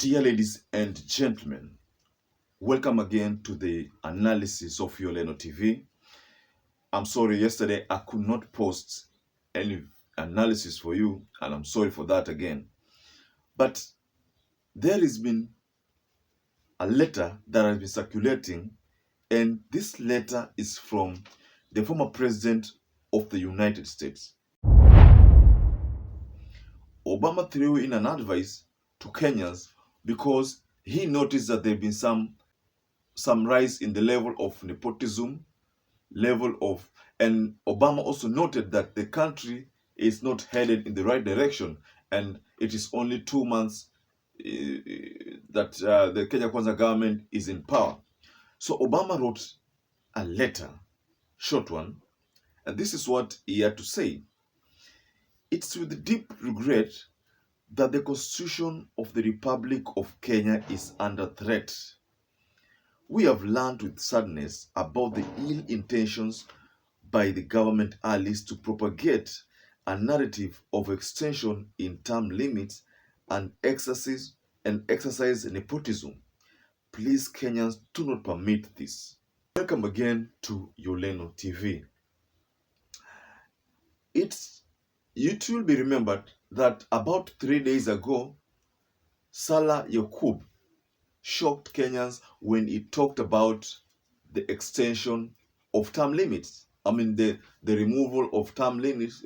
Dear ladies and gentlemen, welcome again to the analysis of Yoleno TV. I'm sorry, yesterday I could not post any analysis for you, and I'm sorry for that again. But there has been a letter that has been circulating, and this letter is from the former president of the United States. Obama threw in an advice to Kenyans because he noticed that there have been some rise in the level of nepotism, and Obama also noted that the country is not headed in the right direction, and it is only 2 months that the Kenya Kwanza government is in power. So Obama wrote a letter, short one, and this is what he had to say. It's with deep regret that the Constitution of the Republic of Kenya is under threat. We have learned with sadness about the ill intentions by the government allies to propagate a narrative of extension in term limits and exercise nepotism. Please, Kenyans, do not permit this. Welcome again to Yoleno TV. It will be remembered that about 3 days ago, Salah Yakub shocked Kenyans when he talked about the extension of term limits. I mean, the removal of term limits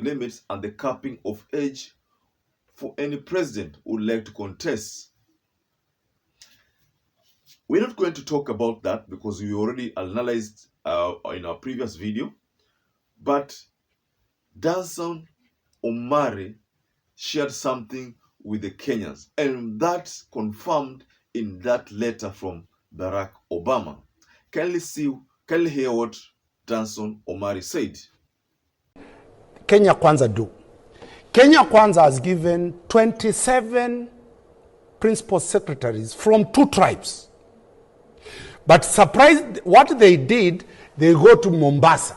and the capping of age for any president who would like to contest. We're not going to talk about that because we already analyzed in our previous video. But Danson Omari shared something with the Kenyans, and that's confirmed in that letter from Barack Obama. Kindly hear what Danson Omari said. Kenya Kwanza do. Kenya Kwanza has given 27 principal secretaries from 2 tribes. But surprised, what they did, they go to Mombasa,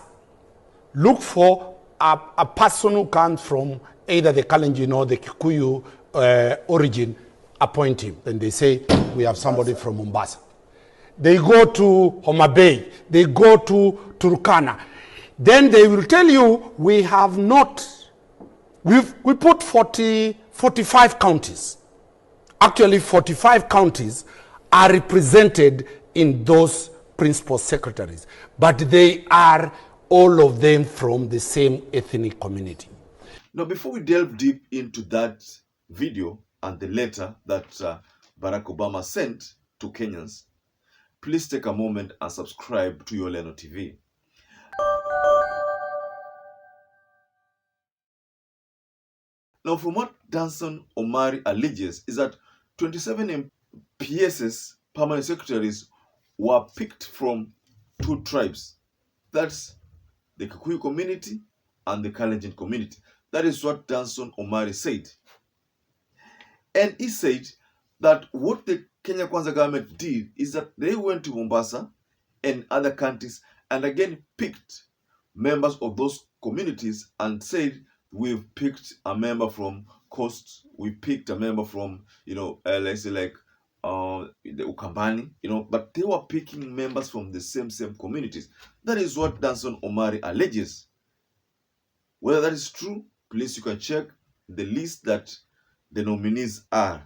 look for a person who comes from either the Kalenjin or the Kikuyu origin, appoint him. Then they say, we have somebody from Mombasa. They go to Homa Bay. They go to Turkana. Then they will tell you, we put 45 counties. Actually, 45 counties are represented in those principal secretaries. But they are all of them from the same ethnic community. Now, before we delve deep into that video and the letter that Barack Obama sent to Kenyans, please take a moment and subscribe to Yoleno TV. Now, from what Danson Omari alleges is that 27 PSS, permanent secretaries, were picked from 2 tribes. That's the Kikuyu community and the Kalenjin community. That is what Danson Omari said. And he said that what the Kenya Kwanza government did is that they went to Mombasa and other countries and again picked members of those communities and said, we've picked a member from Coast, we picked a member from, let's say like the Ukambani, but they were picking members from the same communities. That is what Danson Omari alleges. Whether that is true, please you can check the list that the nominees are.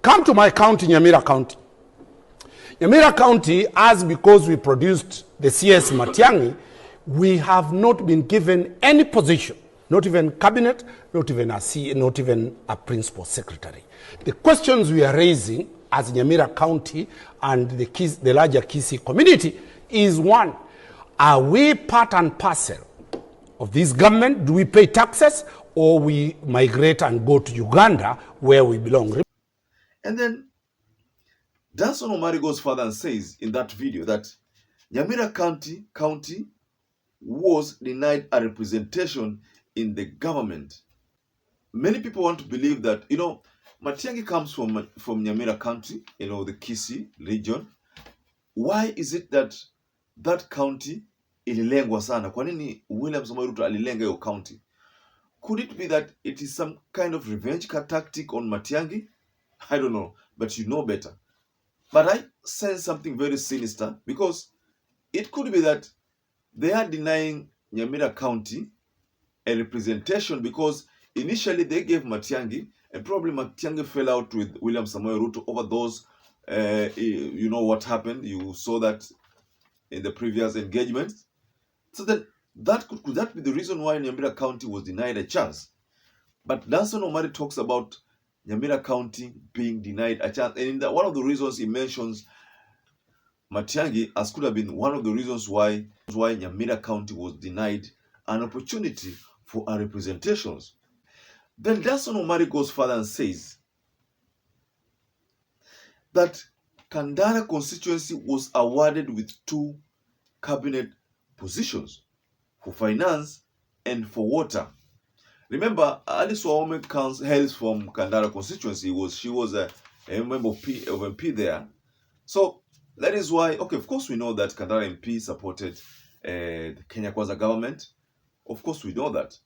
Come to my county, Nyamira County. Nyamira County, as because we produced the CS Matiang'i, we have not been given any position, not even cabinet, not even a principal secretary. The questions we are raising as Nyamira County and the larger Kisii community is, one, are we part and parcel of this government? Do we pay taxes, or we migrate and go to Uganda where we belong? And then Danson Omari goes further and says in that video that Nyamira County was denied a representation in the government. Many people want to believe that, Matiang'i comes from Nyamira County, the Kisii region. Why is it that county ililengwa sana? Kwa nini William Samoei Ruto alilenga hiyo county? Could it be that it is some kind of revenge tactic on Matiang'i? I don't know. but you know better. But I sense something very sinister, because it could be that they are denying Nyamira County a representation because initially they gave Matiang'i, and probably Matiang'i fell out with William Samoei Ruto over those. You know what happened. You saw that in the previous engagements. So that could that be the reason why Nyamira County was denied a chance? But Danson Omari talks about Nyamira County being denied a chance, and one of the reasons he mentions Matiang'i as could have been one of the reasons why Nyamira County was denied an opportunity for a representations. Then Danson Omari goes further and says that Kandara constituency was awarded with 2 cabinet positions for finance and for water. Remember, Alice Wahome hails from Kandara constituency. She was a member of MP there. So that is why, okay, of course we know that Kandara MP supported the Kenya Kwanza government. Of course we know that.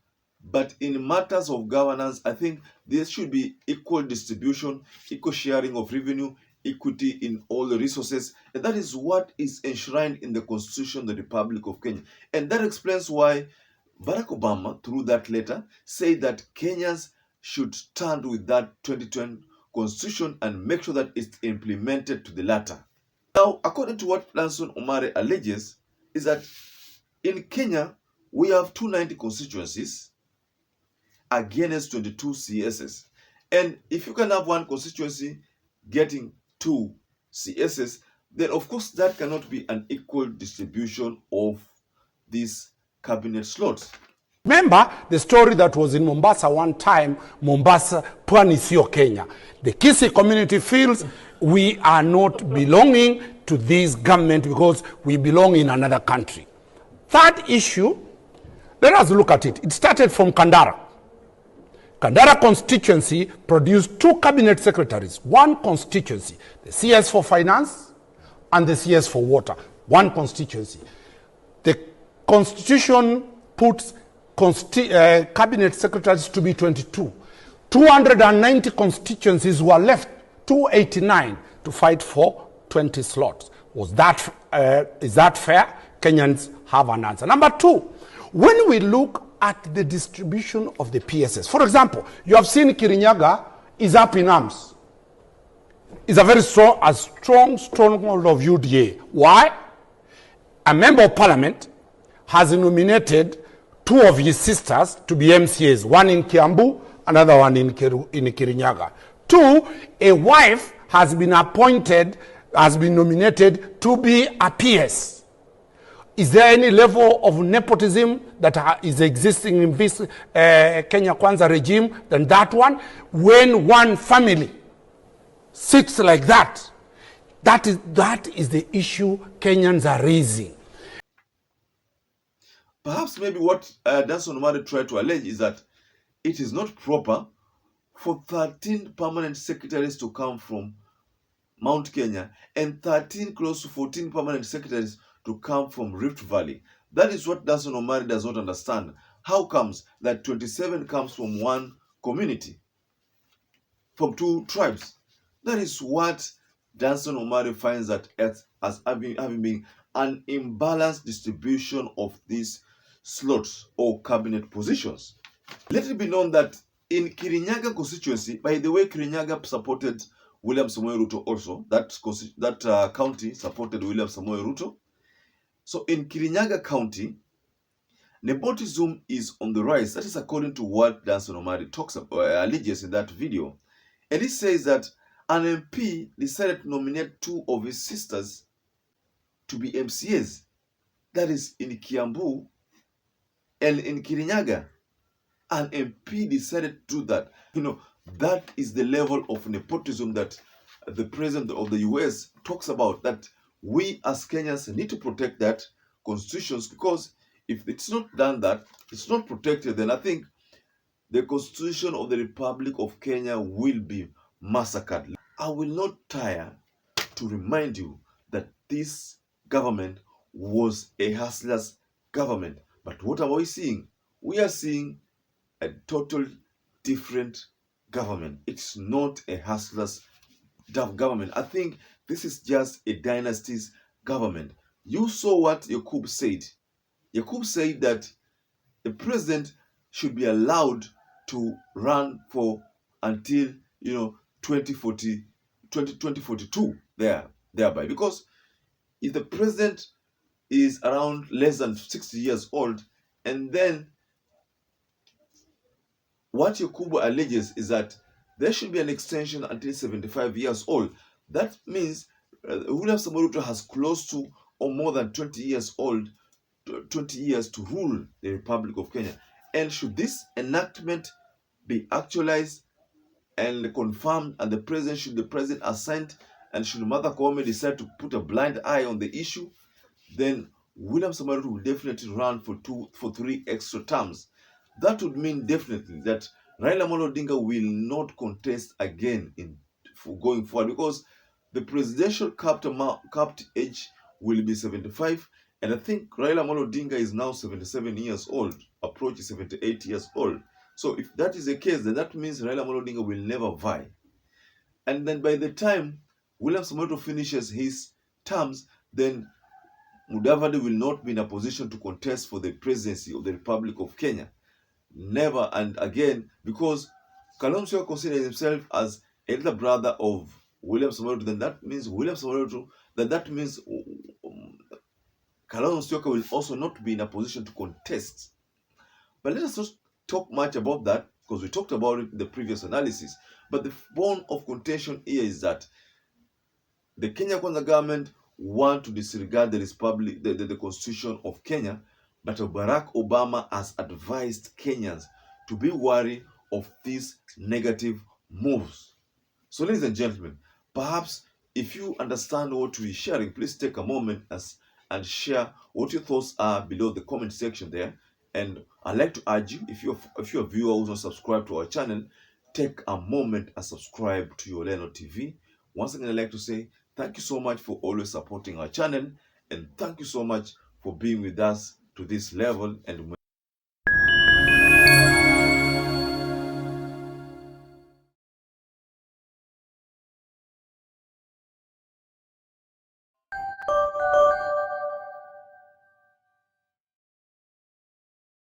But in matters of governance, I think there should be equal distribution, equal sharing of revenue, equity in all the resources. And that is what is enshrined in the Constitution of the Republic of Kenya. And that explains why Barack Obama, through that letter, said that Kenyans should stand with that 2020 Constitution and make sure that it's implemented to the latter. Now, according to what Danson Omari alleges, is that in Kenya, we have 290 constituencies against 22 CSs. And if you can have one constituency getting 2 CSs, then of course that cannot be an equal distribution of these cabinet slots. Remember the story that was in Mombasa one time, Mombasa, Pwani sio Kenya. The Kisii community feels we are not belonging to this government because we belong in another country. Third issue, let us look at it. It started from Kandara. Kandara constituency produced 2 cabinet secretaries, 1 constituency, the CS for finance and the CS for water, 1 constituency. The constitution puts cabinet secretaries to be 22. 290 constituencies were left, 289 to fight for 20 slots. Is that fair? Kenyans have an answer. Number 2, when we look at the distribution of the PSS, for example, you have seen Kirinyaga is up in arms. It's a very strong stronghold of UDA. Why? A member of parliament has nominated 2 of his sisters to be MCAs, one in Kiambu, another one in Kirinyaga. 2, a wife has been nominated to be a PS. Is there any level of nepotism that is existing in this Kenya Kwanza regime than that one? When one family sits like that, that is the issue Kenyans are raising. Perhaps maybe what Danson Omari tried to allege is that it is not proper for 13 permanent secretaries to come from Mount Kenya and 13 close to 14 permanent secretaries to come from Rift Valley. That is what Danson Omari does not understand. How comes that 27 comes from one community, from 2 tribes? That is what Danson Omari finds that as having been an imbalanced distribution of these slots or cabinet positions. Let it be known that in Kirinyaga constituency, by the way, Kirinyaga supported William Samoei Ruto also. That county supported William Samoei Ruto. So in Kirinyaga County, nepotism is on the rise. That is according to what Danson Omari alleges in that video. And he says that an MP decided to nominate 2 of his sisters to be MCAs. That is in Kiambu and in Kirinyaga. An MP decided to do that. That is the level of nepotism that the president of the US talks about, that we as Kenyans need to protect that constitutions, because if it's not done that, it's not protected, then I think the Constitution of the Republic of Kenya will be massacred. I will not tire to remind you that this government was a hustler's government. But what are we seeing? We are seeing a total different government. It's not a hustler's government. I think this is just a dynasty's government. You saw what Yakub said. Yakub said that the president should be allowed to run for until 2040, 2042 thereby, because if the president is around less than 60 years old, and then what Yakubu alleges is that there should be an extension until 75 years old. That means William Samoei Ruto has close to or more than 20 years old, 20 years to rule the Republic of Kenya. And should this enactment be actualized and confirmed, and should the president assent, and should Martha Koome decide to put a blind eye on the issue, then William Samoei Ruto will definitely run for 3 extra terms. That would mean definitely that Raila Amolo Odinga will not contest again for going forward, because the presidential capped age will be 75, and I think Raila Amolo Odinga is now 77 years old, approaching 78 years old. So if that is the case, then that means Raila Amolo Odinga will never vie. And then by the time William Samoei Ruto finishes his terms, then Mudavadi will not be in a position to contest for the presidency of the Republic of Kenya. Never and again, because Kalonzo considers himself as elder brother of William Samoei Ruto, then that means Kalonzo will also not be in a position to contest. But let us not talk much about that, because we talked about it in the previous analysis. But the bone of contention here is that the Kenya Kwanza government want to disregard the constitution of Kenya, but Barack Obama has advised Kenyans to be wary of these negative moves. So, ladies and gentlemen, perhaps if you understand what we're sharing, please take a moment and share what your thoughts are below the comment section there. And I'd like to urge you, if you're a viewer who's not subscribed to our channel, take a moment and subscribe to your Leno TV. Once again, I'd like to say thank you so much for always supporting our channel, and thank you so much for being with us to this level. And